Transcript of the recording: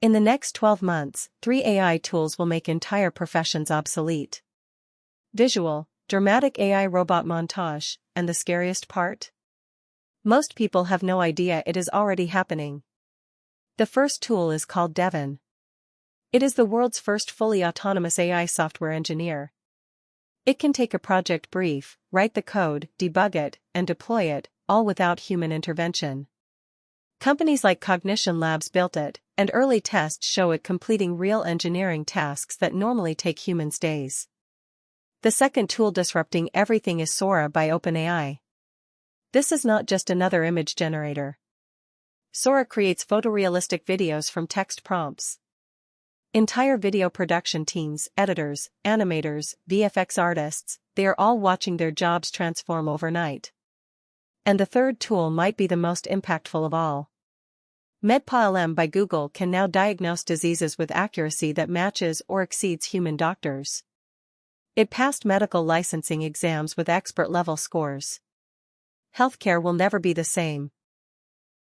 In the next 12 months, 3 AI tools will make entire professions obsolete. Visual, dramatic AI robot montage, and the scariest part? Most people have no idea it is already happening. The first tool is called Devin. It is the world's first fully autonomous AI software engineer. It can take a project brief, write the code, debug it, and deploy it, all without human intervention. Companies like Cognition Labs built it, and early tests show it completing real engineering tasks that normally take humans days. The second tool disrupting everything is Sora by OpenAI. This is not just another image generator. Sora creates photorealistic videos from text prompts. Entire video production teams, editors, animators, VFX artists, they are all watching their jobs transform overnight. And the third tool might be the most impactful of all. MedPA-LM by Google can now diagnose diseases with accuracy that matches or exceeds human doctors. It passed medical licensing exams with expert-level scores. Healthcare will never be the same,